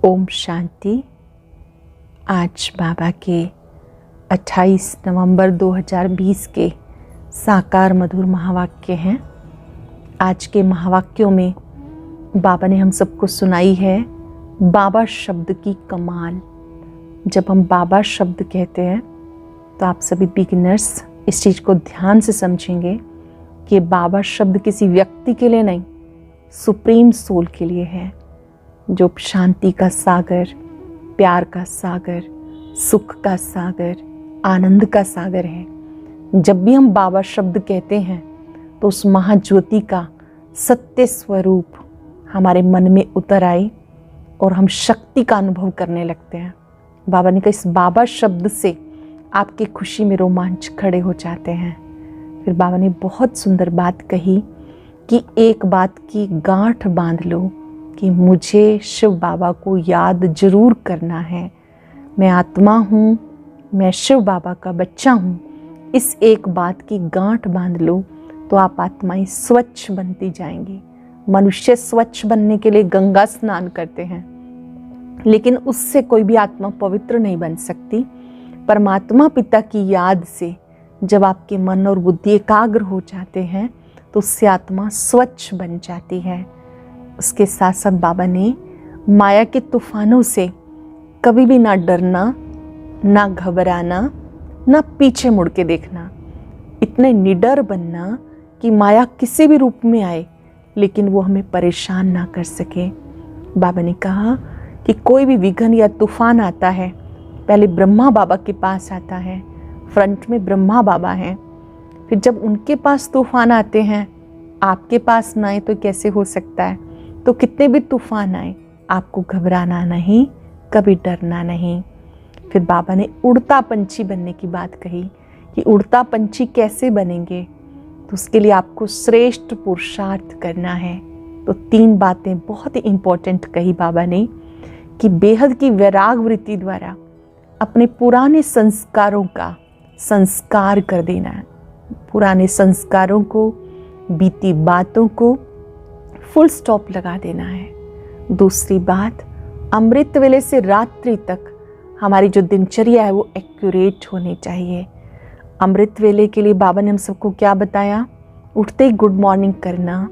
ओम शांति। आज बाबा के 28 नवंबर 2020 के साकार मधुर महावाक्य हैं। आज के महावाक्यों में बाबा ने हम सबको सुनाई है बाबा शब्द की कमाल। जब हम बाबा शब्द कहते हैं तो आप सभी बिगिनर्स इस चीज़ को ध्यान से समझेंगे कि बाबा शब्द किसी व्यक्ति के लिए नहीं, सुप्रीम सोल के लिए है, जो शांति का सागर, प्यार का सागर, सुख का सागर, आनंद का सागर है। जब भी हम बाबा शब्द कहते हैं तो उस महाज्योति का सत्य स्वरूप हमारे मन में उतर आए और हम शक्ति का अनुभव करने लगते हैं। बाबा ने कहा इस बाबा शब्द से आपकी खुशी में रोमांच खड़े हो जाते हैं। फिर बाबा ने बहुत सुंदर बात कही कि एक बात की गांठ बांध लो कि मुझे शिव बाबा को याद जरूर करना है। मैं आत्मा हूँ, मैं शिव बाबा का बच्चा हूँ। इस एक बात की गांठ बांध लो तो आप आत्माएं स्वच्छ बनती जाएंगी। मनुष्य स्वच्छ बनने के लिए गंगा स्नान करते हैं, लेकिन उससे कोई भी आत्मा पवित्र नहीं बन सकती। परमात्मा पिता की याद से जब आपके मन और बुद्धि एकाग्र हो जाते हैं तो उससे आत्मा स्वच्छ बन जाती है। उसके साथ साथ बाबा ने माया के तूफानों से कभी भी ना डरना, ना घबराना, ना पीछे मुड़ के देखना, इतने निडर बनना कि माया किसी भी रूप में आए लेकिन वो हमें परेशान ना कर सके। बाबा ने कहा कि कोई भी विघ्न या तूफान आता है, पहले ब्रह्मा बाबा के पास आता है, फ्रंट में ब्रह्मा बाबा हैं। फिर जब उनके पास तूफान आते हैं, आपके पास ना आए तो कैसे हो सकता है। तो कितने भी तूफान आए, आपको घबराना नहीं, कभी डरना नहीं। फिर बाबा ने उड़ता पंछी बनने की बात कही कि उड़ता पंछी कैसे बनेंगे, तो उसके लिए आपको श्रेष्ठ पुरुषार्थ करना है। तो 3 बातें बहुत ही इंपॉर्टेंट कही बाबा ने कि बेहद की वैराग वृत्ति द्वारा अपने पुराने संस्कारों का संस्कार कर देना है। पुराने संस्कारों को, बीती बातों को फुल स्टॉप लगा देना है। दूसरी बात, अमृत वेले से रात्रि तक हमारी जो दिनचर्या है वो एक्यूरेट होनी चाहिए। अमृत वेले के लिए बाबा ने हम सबको क्या बताया? उठते ही गुड मॉर्निंग करना,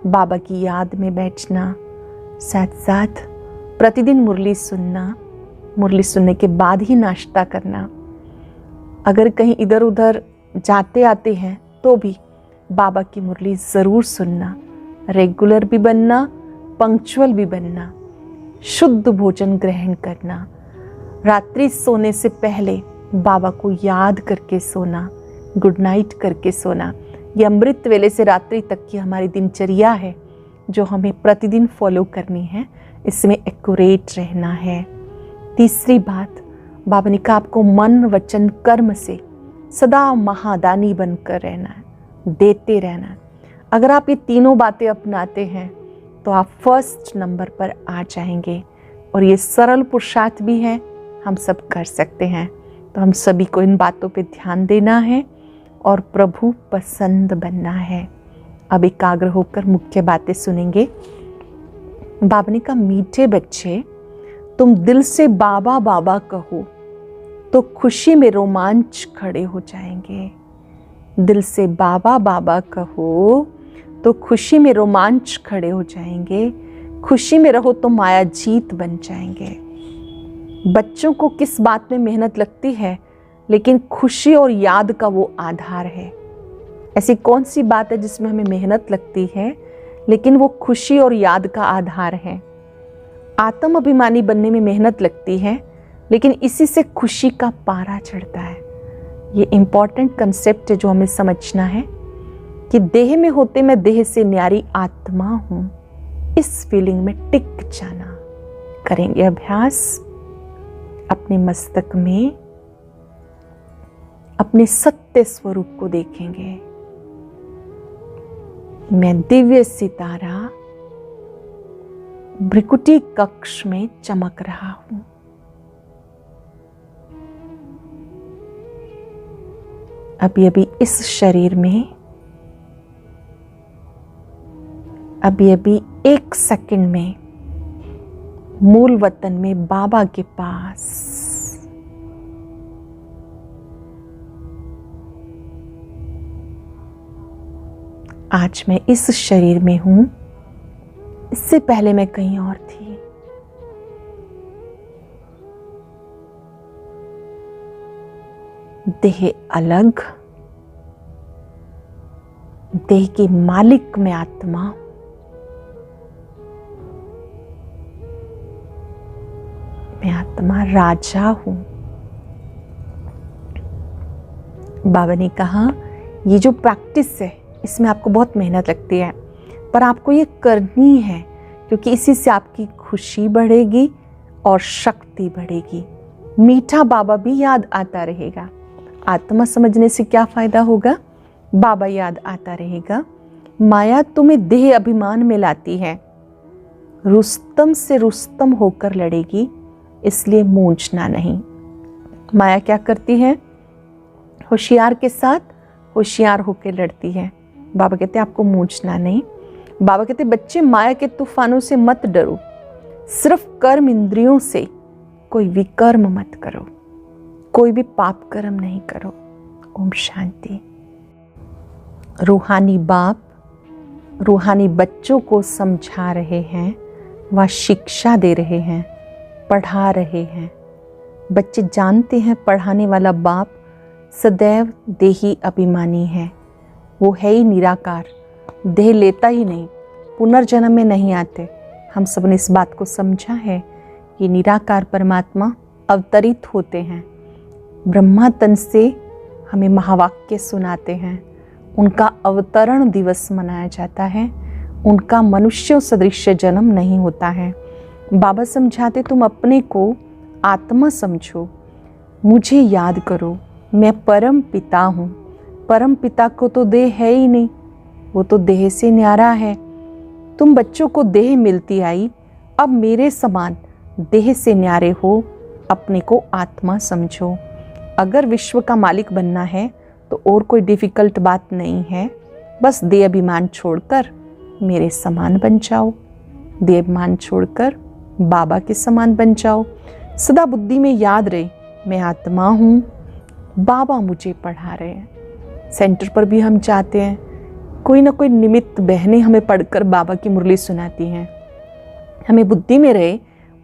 बाबा की याद में बैठना, साथ साथ प्रतिदिन मुरली सुनना, मुरली सुनने के बाद ही नाश्ता करना। अगर कहीं इधर उधर जाते आते हैं तो भी बाबा की मुरली ज़रूर सुनना, रेगुलर भी बनना, पंक्चुअल भी बनना, शुद्ध भोजन ग्रहण करना, रात्रि सोने से पहले बाबा को याद करके सोना, गुड नाइट करके सोना। ये अमृत वेले से रात्रि तक की हमारी दिनचर्या है जो हमें प्रतिदिन फॉलो करनी है, इसमें एक्यूरेट रहना है। तीसरी बात, बाबा ने कहा आपको मन वचन कर्म से सदा महादानी बनकर रहना है, देते रहना है। अगर आप ये तीनों बातें अपनाते हैं तो आप फर्स्ट नंबर पर आ जाएंगे। और ये सरल पुरुषार्थ भी है, हम सब कर सकते हैं। तो हम सभी को इन बातों पे ध्यान देना है और प्रभु पसंद बनना है। अब एकाग्र होकर मुख्य बातें सुनेंगे। बाबा ने कहा मीठे बच्चे, तुम दिल से बाबा बाबा कहो तो खुशी में रोमांच खड़े हो जाएंगे। दिल से बाबा बाबा कहो तो खुशी में रोमांच खड़े हो जाएंगे। खुशी में रहो तो माया जीत बन जाएंगे। बच्चों को किस बात में मेहनत लगती है, लेकिन खुशी और याद का वो आधार है। ऐसी कौन सी बात है जिसमें हमें मेहनत लगती है लेकिन वो खुशी और याद का आधार है? आत्म अभिमानी बनने में मेहनत लगती है, लेकिन इसी से खुशी का पारा चढ़ता है। ये इम्पॉर्टेंट कंसेप्ट है जो हमें समझना है कि देह में होते मैं देह से न्यारी आत्मा हूं। इस फीलिंग में टिक जाना। करेंगे अभ्यास। अपने मस्तक में अपने सत्य स्वरूप को देखेंगे। मैं दिव्य सितारा भ्रिकुटी कक्ष में चमक रहा हूं। अभी अभी इस शरीर में अभी 1 सेकंड में मूल वतन में बाबा के पास। आज मैं इस शरीर में हूं, इससे पहले मैं कहीं और थी। देह अलग, देह के मालिक में आत्मा। मैं आत्मा राजा हूं। बाबा ने कहा ये जो प्रैक्टिस है इसमें आपको बहुत मेहनत लगती है, पर आपको ये करनी है क्योंकि इसी से आपकी खुशी बढ़ेगी और शक्ति बढ़ेगी। मीठा बाबा भी याद आता रहेगा। आत्मा समझने से क्या फायदा होगा? बाबा याद आता रहेगा। माया तुम्हें देह अभिमान में लाती है, रुस्तम से रुस्तम होकर लड़ेगी, इसलिए मूंझना नहीं। माया क्या करती है? होशियार के साथ होशियार होकर लड़ती है। बाबा कहते हैं आपको मूंझना नहीं। बाबा कहते बच्चे माया के तूफानों से मत डरो, सिर्फ कर्म इंद्रियों से कोई विकर्म मत करो, कोई भी पाप कर्म नहीं करो। ओम शांति। रूहानी बाप रूहानी बच्चों को समझा रहे हैं, वह शिक्षा दे रहे हैं, पढ़ा रहे हैं। बच्चे जानते हैं पढ़ाने वाला बाप सदैव देही अभिमानी है। वो है ही निराकार, देह लेता ही नहीं, पुनर्जन्म में नहीं आते। हम सब ने इस बात को समझा है कि निराकार परमात्मा अवतरित होते हैं। ब्रह्मा तन से हमें महावाक्य सुनाते हैं। उनका अवतरण दिवस मनाया जाता है। उनका मनुष्यों सदृश जन्म नहीं होता है। बाबा समझाते तुम अपने को आत्मा समझो, मुझे याद करो, मैं परम पिता हूँ। परम पिता को तो देह है ही नहीं, वो तो देह से न्यारा है। तुम बच्चों को देह मिलती आई, अब मेरे समान देह से न्यारे हो, अपने को आत्मा समझो। अगर विश्व का मालिक बनना है तो और कोई डिफिकल्ट बात नहीं है। बस देह अभिमान छोड़कर मेरे समान बन जाओ, देह अभिमान छोड़कर बाबा के समान बन जाओ। सदा बुद्धि में याद रहे मैं आत्मा हूँ, बाबा मुझे पढ़ा रहे हैं। सेंटर पर भी हम चाहते हैं कोई ना कोई निमित्त बहनें हमें पढ़कर बाबा की मुरली सुनाती हैं। हमें बुद्धि में रहे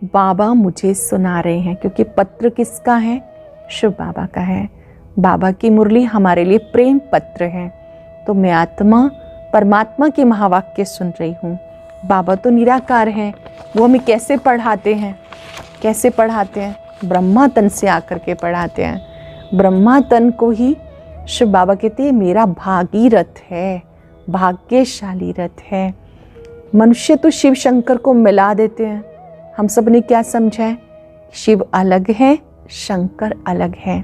बाबा मुझे सुना रहे हैं, क्योंकि पत्र किसका है? शिव बाबा का है। बाबा की मुरली हमारे लिए प्रेम पत्र है। तो मैं आत्मा परमात्मा के महावाक्य सुन रही हूँ। बाबा तो निराकार हैं, वो हमें कैसे पढ़ाते हैं? कैसे पढ़ाते हैं? ब्रह्मा तन से आकर के पढ़ाते हैं। ब्रह्मा तन को ही शिव बाबा कहते हैं मेरा भागीरथ है, भाग्यशाली रथ है। मनुष्य तो शिव शंकर को मिला देते हैं। हम सब ने क्या समझा है? शिव अलग है, शंकर अलग है।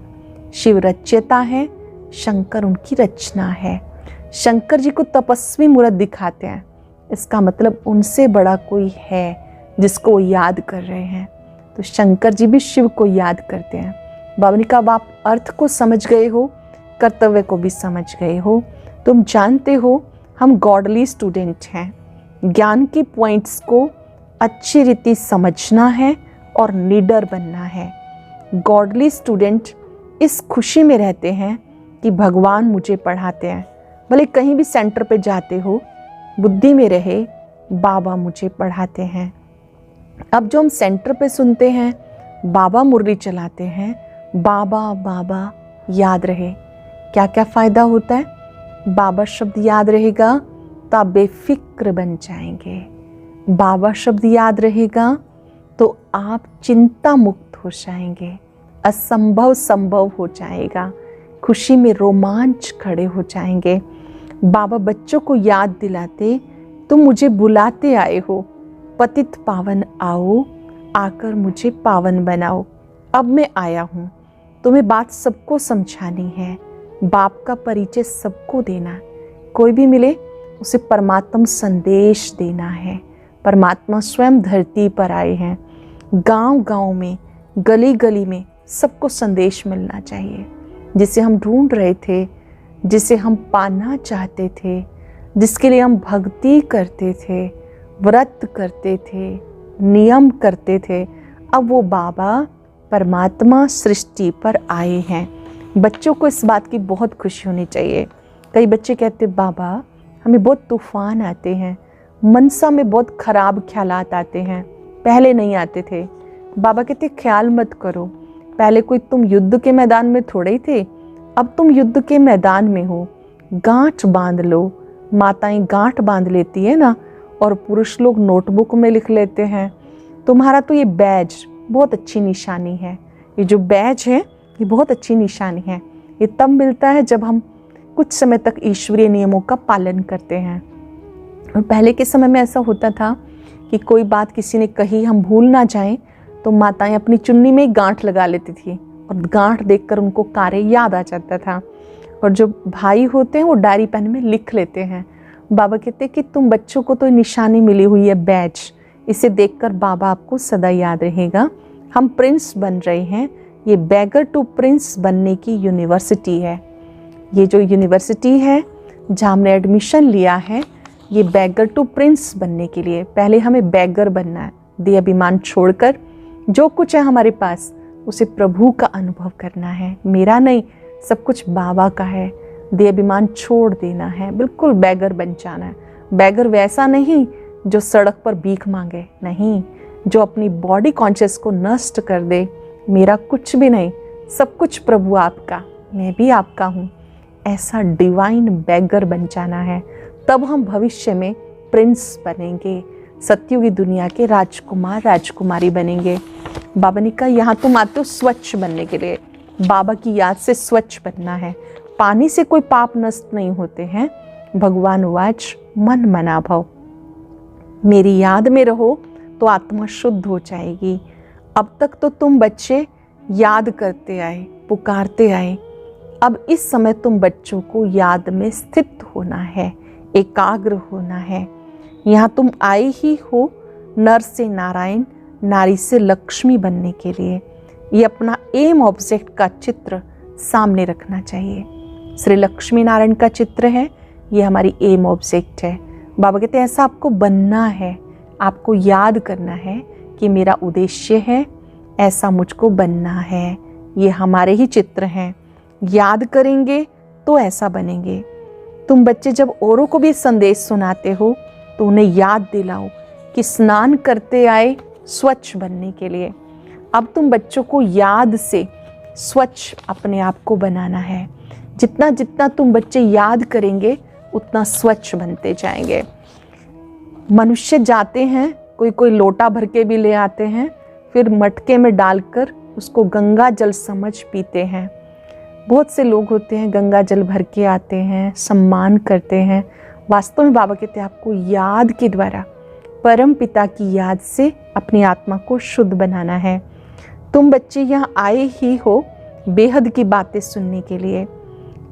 शिव रचयिता है, शंकर उनकी रचना है। शंकर जी को तपस्वी मूर्त दिखाते हैं, इसका मतलब उनसे बड़ा कोई है जिसको वो याद कर रहे हैं। तो शंकर जी भी शिव को याद करते हैं। बाबा ने कहा आप अर्थ को समझ गए हो, कर्तव्य को भी समझ गए हो। तुम जानते हो हम गॉडली स्टूडेंट हैं। ज्ञान के पॉइंट्स को अच्छी रीति समझना है और निडर बनना है। गॉडली स्टूडेंट इस खुशी में रहते हैं कि भगवान मुझे पढ़ाते हैं। भले कहीं भी सेंटर पे जाते हो, बुद्धि में रहे बाबा मुझे पढ़ाते हैं। अब जो हम सेंटर पे सुनते हैं, बाबा मुरली चलाते हैं, बाबा बाबा याद रहे, क्या क्या फ़ायदा होता है? बाबा शब्द याद रहेगा तो आप बेफिक्र बन जाएंगे। बाबा शब्द याद रहेगा तो आप चिंता मुक्त हो जाएंगे। असंभव संभव हो जाएगा। खुशी में रोमांच खड़े हो जाएंगे। बाबा बच्चों को याद दिलाते तुम मुझे बुलाते आए हो, पतित पावन आओ, आकर मुझे पावन बनाओ। अब मैं आया हूँ, तुम्हें बात सबको समझानी है। बाप का परिचय सबको देना, कोई भी मिले उसे परमात्मा संदेश देना है। परमात्मा स्वयं धरती पर आए हैं। गांव गांव में, गली गली में सबको संदेश मिलना चाहिए, जिसे हम ढूंढ रहे थे, जिसे हम पाना चाहते थे, जिसके लिए हम भक्ति करते थे, व्रत करते थे, नियम करते थे, अब वो बाबा परमात्मा सृष्टि पर आए हैं। बच्चों को इस बात की बहुत खुशी होनी चाहिए। कई बच्चे कहते बाबा हमें बहुत तूफान आते हैं, मनसा में बहुत खराब ख्यालात आते हैं, पहले नहीं आते थे। बाबा कहते ख्याल मत करो, पहले कोई तुम युद्ध के मैदान में थोड़े ही थे, अब तुम युद्ध के मैदान में हो। गांठ बांध लो, माताएं गांठ बांध लेती है ना, और पुरुष लोग नोटबुक में लिख लेते हैं। तुम्हारा तो ये बैज बहुत अच्छी निशानी है, ये जो बैज है ये बहुत अच्छी निशानी है। ये तब मिलता है जब हम कुछ समय तक ईश्वरीय नियमों का पालन करते हैं। और पहले के समय में ऐसा होता था कि कोई बात किसी ने कही हम भूल ना जाएं, तो माताएं अपनी चुन्नी में गांठ लगा लेती थी, और गांठ देखकर उनको कार्य याद आ जाता था। और जो भाई होते हैं वो डायरी पेन में लिख लेते हैं। बाबा कहते कि तुम बच्चों को तो निशानी मिली हुई है बैज, इसे देखकर बाबा आपको सदा याद रहेगा। हम प्रिंस बन रहे हैं, ये बैगर टू प्रिंस बनने की यूनिवर्सिटी है। ये जो यूनिवर्सिटी है जहाँ हमने एडमिशन लिया है, ये बैगर टू प्रिंस बनने के लिए। पहले हमें बैगर बनना है, देह अभिमान छोड़कर जो कुछ है हमारे पास उसे प्रभु का अनुभव करना है, मेरा नहीं, सब कुछ बाबा का है। देह अभिमान छोड़ देना है, बिल्कुल बैगर बन जाना है। बैगर वैसा नहीं जो सड़क पर भीख मांगे, नहीं, जो अपनी बॉडी कॉन्शियस को नष्ट कर दे। मेरा कुछ भी नहीं, सब कुछ प्रभु आपका, मैं भी आपका हूँ, ऐसा डिवाइन बैगर बन जाना है। तब हम भविष्य में प्रिंस बनेंगे, सत्युगी दुनिया के राजकुमार राजकुमारी बनेंगे। बाबा ने कहा यहाँ तुम आते हो स्वच्छ बनने के लिए, बाबा की याद से स्वच्छ बनना है। पानी से कोई पाप नष्ट नहीं होते हैं। भगवान वाच मन मना भव, मेरी याद में रहो तो आत्मा शुद्ध हो जाएगी। अब तक तो तुम बच्चे याद करते आए, पुकारते आए, अब इस समय तुम बच्चों को याद में स्थित होना है, एकाग्र होना है। यहाँ तुम आए ही हो नर से नारायण, नारी से लक्ष्मी बनने के लिए। ये अपना एम ऑब्जेक्ट का चित्र सामने रखना चाहिए। श्री लक्ष्मी नारायण का चित्र है, ये हमारी एम ऑब्जेक्ट है। बाबा कहते हैं ऐसा आपको बनना है, आपको याद करना है कि मेरा उद्देश्य है, ऐसा मुझको बनना है। ये हमारे ही चित्र हैं, याद करेंगे तो ऐसा बनेंगे। तुम बच्चे जब औरों को भी संदेश सुनाते हो तो उन्हें याद दिलाओ कि स्नान करते आए स्वच्छ बनने के लिए। अब तुम बच्चों को याद से स्वच्छ अपने आप को बनाना है। जितना जितना तुम बच्चे याद करेंगे उतना स्वच्छ बनते जाएंगे। मनुष्य जाते हैं, कोई कोई लोटा भर के भी ले आते हैं, फिर मटके में डालकर उसको गंगा जल समझ पीते हैं। बहुत से लोग होते हैं गंगा जल भर के आते हैं, सम्मान करते हैं। वास्तव में बाबा कहते हैं आपको याद के द्वारा, परम पिता की याद से अपनी आत्मा को शुद्ध बनाना है। तुम बच्चे यहाँ आए ही हो बेहद की बातें सुनने के लिए।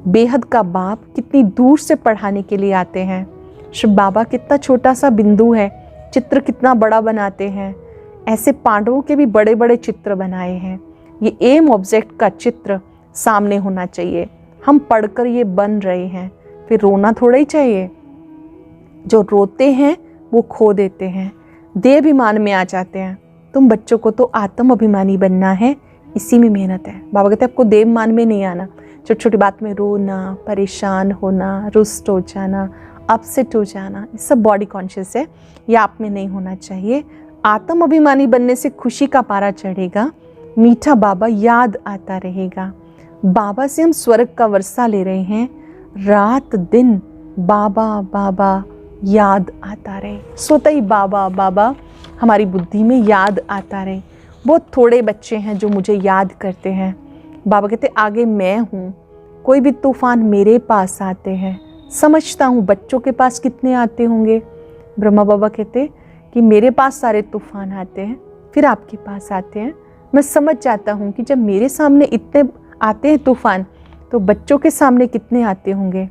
बेहद का बाप कितनी दूर से पढ़ाने के लिए आते हैं। शिव बाबा कितना छोटा सा बिंदु है, चित्र कितना बड़ा बनाते हैं। ऐसे पांडवों के भी बड़े बड़े चित्र बनाए हैं। ये एम ऑब्जेक्ट का चित्र सामने होना चाहिए। हम पढ़कर ये बन रहे हैं, फिर रोना थोड़ा ही चाहिए। जो रोते हैं वो खो देते हैं, देह अभिमान में आ जाते हैं। तुम बच्चों को तो आत्म अभिमानी बनना है, इसी में मेहनत है। बाबा कहते हैं आपको देह अभिमान में नहीं आना। छोटी छोटी बात में रोना, परेशान होना, रुष्ट हो जाना, अपसेट हो जाना, ये सब बॉडी कॉन्शियस है, ये आप में नहीं होना चाहिए। आत्म अभिमानी बनने से खुशी का पारा चढ़ेगा, मीठा बाबा याद आता रहेगा। बाबा से हम स्वर्ग का वर्षा ले रहे हैं, रात दिन बाबा बाबा याद आता रहे। सोता ही बाबा बाबा हमारी बुद्धि में याद आता रहे। बहुत थोड़े बच्चे हैं जो मुझे याद करते हैं। बाबा कहते आगे मैं हूँ, कोई भी तूफान मेरे पास आते हैं। समझता हूँ बच्चों के पास कितने आते होंगे। ब्रह्मा बाबा कहते कि मेरे पास सारे तूफान आते हैं, फिर आपके पास आते हैं। मैं समझ जाता हूँ कि जब मेरे सामने इतने आते हैं तूफान, तो बच्चों के सामने कितने आते होंगे।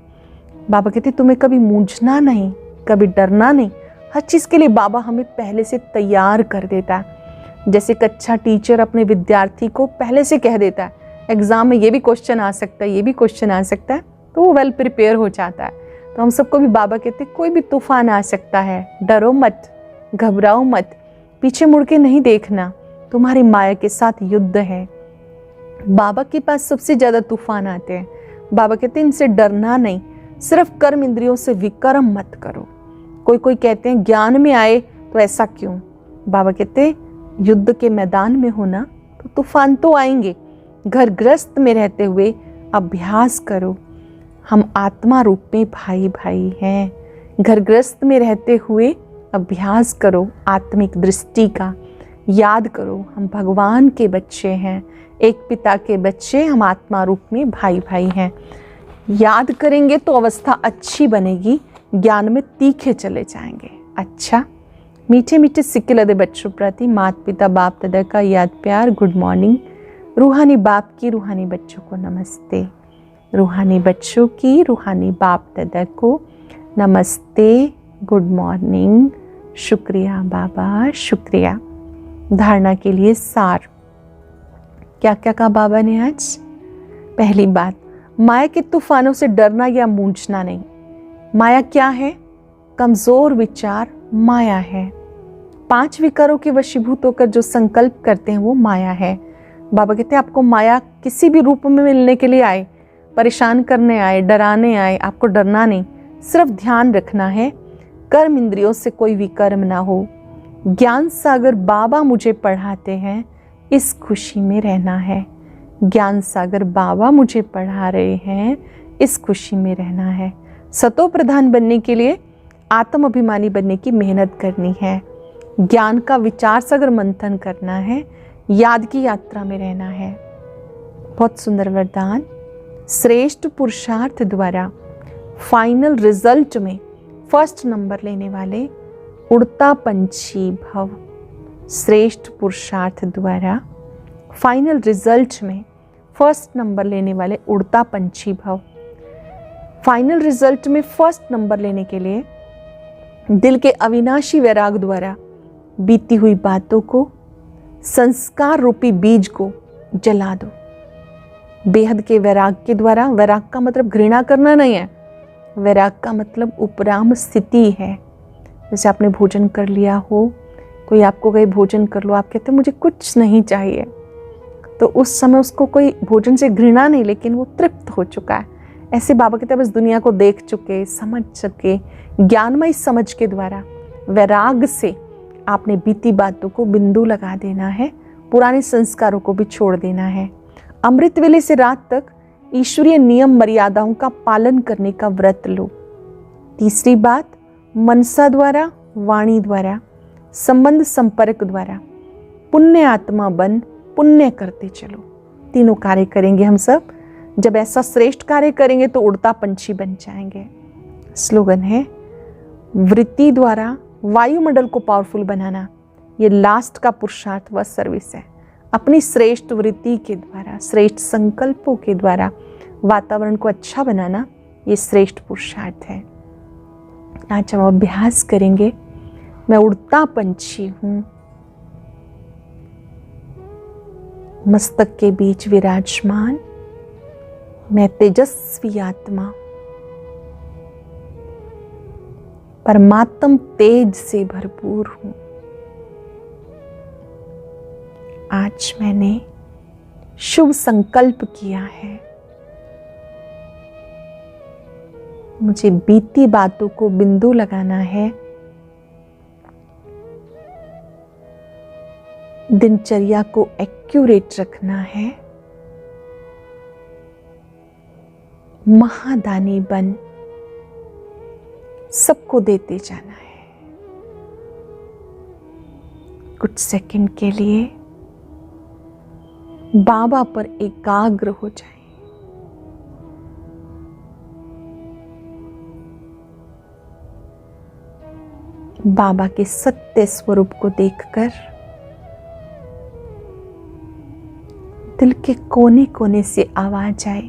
बाबा कहते तुम्हें कभी मूंझना नहीं, कभी डरना नहीं। हर चीज़ के लिए बाबा हमें पहले से तैयार कर देता है। जैसे एक अच्छा टीचर अपने विद्यार्थी को पहले से कह देता है एग्ज़ाम में ये भी क्वेश्चन आ सकता है, ये भी क्वेश्चन आ सकता है, तो वो वेल प्रिपेयर हो जाता है। तो हम सबको भी बाबा कहते कोई भी तूफान आ सकता है, डरो मत, घबराओ मत, पीछे मुड़ के नहीं देखना, तुम्हारी माया के साथ युद्ध है। बाबा के पास सबसे ज्यादा तूफान आते हैं। बाबा कहते हैं इनसे डरना नहीं, सिर्फ कर्म इंद्रियों से विकर्म मत करो। कोई कहते हैं ज्ञान में आए तो ऐसा क्यों? बाबा कहते हैं युद्ध के मैदान में होना तो तूफान तो आएंगे। घर गृहस्थ में रहते हुए अभ्यास करो। हम आत्मा रूप में भाई भाई हैं। घर गृहस्थ में रहते हुए अभ्यास करो आत्मिक दृष्टि का। याद करो हम भगवान के बच्चे हैं, एक पिता के बच्चे, हम आत्मा रूप में भाई भाई हैं। याद करेंगे तो अवस्था अच्छी बनेगी, ज्ञान में तीखे चले जाएंगे। अच्छा, मीठे मीठे सिक्के लदे बच्चों प्रति माता पिता बाप दादा का याद प्यार, गुड मॉर्निंग। रूहानी बाप की रूहानी बच्चों को नमस्ते। रूहानी बच्चों की रूहानी बाप दादा को नमस्ते, गुड मॉर्निंग। शुक्रिया बाबा, शुक्रिया। धारणा के लिए सार, क्या क्या कहा बाबा ने आज? पहली बात, माया के तूफानों से डरना या मूंझना नहीं। माया क्या है? कमजोर विचार माया है। 5 विकारों के वशीभूत होकर जो संकल्प करते हैं वो माया है। बाबा कहते हैं आपको माया किसी भी रूप में मिलने के लिए आए, परेशान करने आए, डराने आए, आपको डरना नहीं, सिर्फ ध्यान रखना है कर्म इंद्रियों से कोई विकर्म ना हो। ज्ञान सागर बाबा मुझे पढ़ाते हैं, इस खुशी में रहना है। ज्ञान सागर बाबा मुझे पढ़ा रहे हैं, इस खुशी में रहना है। सतो प्रधान बनने के लिए आत्म अभिमानी बनने की मेहनत करनी है। ज्ञान का विचार सागर मंथन करना है, याद की यात्रा में रहना है। बहुत सुंदर वरदान। श्रेष्ठ पुरुषार्थ द्वारा फाइनल रिजल्ट में फर्स्ट नंबर लेने वाले उड़ता पंछी भव। श्रेष्ठ पुरुषार्थ द्वारा फाइनल रिजल्ट में फर्स्ट नंबर लेने वाले उड़ता पंछी भव। फाइनल रिजल्ट में फर्स्ट नंबर लेने के लिए दिल के अविनाशी वैराग द्वारा बीती हुई बातों को, संस्कार रूपी बीज को जला दो। बेहद के वैराग के द्वारा, वैराग का मतलब घृणा करना नहीं है, वैराग का मतलब उपराम स्थिति है। जैसे आपने भोजन कर लिया हो, कोई आपको कहे भोजन कर लो, आप कहते हैं मुझे कुछ नहीं चाहिए, तो उस समय उसको कोई भोजन से घृणा नहीं, लेकिन वो तृप्त हो चुका है। ऐसे बाबा कहते हैं बस दुनिया को देख चुके, समझ चुके, ज्ञानमय समझ के द्वारा वैराग से आपने बीती बातों को बिंदु लगा देना है, पुराने संस्कारों को भी छोड़ देना है। अमृत वेले से रात तक ईश्वरीय नियम मर्यादाओं का पालन करने का व्रत लो। तीसरी बात, मनसा द्वारा, वाणी द्वारा, संबंध संपर्क द्वारा पुण्य आत्मा बन पुण्य करते चलो। तीनों कार्य करेंगे हम सब। जब ऐसा श्रेष्ठ कार्य करेंगे तो उड़ता पंछी बन जाएंगे। स्लोगन है वृत्ति द्वारा वायुमंडल को पावरफुल बनाना। ये लास्ट का पुरुषार्थ व सर्विस है। अपनी श्रेष्ठ वृत्ति के द्वारा, श्रेष्ठ संकल्पों के द्वारा वातावरण को अच्छा बनाना, ये श्रेष्ठ पुरुषार्थ है। आज हम अभ्यास करेंगे, मैं उड़ता पंछी हूं, मस्तक के बीच विराजमान, मैं तेजस्वी आत्मा, परमात्म तेज से भरपूर हूं। आज मैंने शुभ संकल्प किया है, मुझे बीती बातों को बिंदु लगाना है, दिनचर्या को एक्यूरेट रखना है, महादानी बन सबको देते जाना है। कुछ सेकंड के लिए बाबा पर एकाग्र हो जाए। बाबा के सत्य स्वरूप को देखकर दिल के कोने कोने से आवाज आए,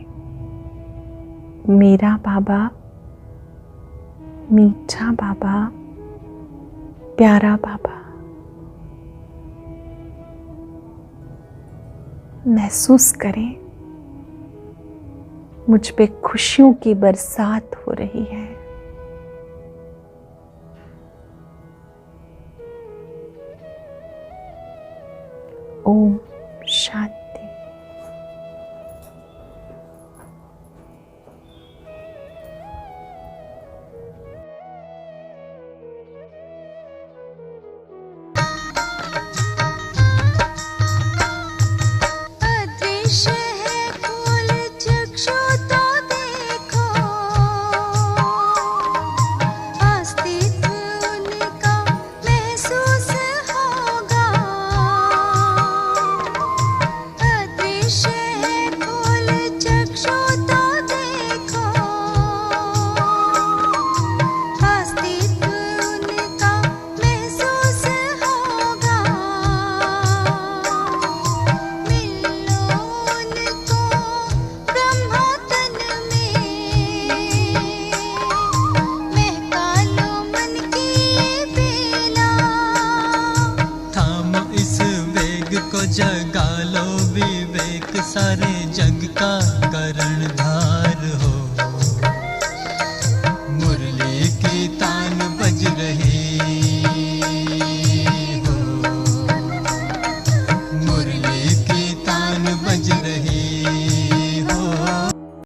मेरा बाबा, मीठा बाबा, प्यारा बाबा। महसूस करें मुझ पे खुशियों की बरसात हो रही है। ओम शांति। जगा लो विवेक सारे जग का करण धारा।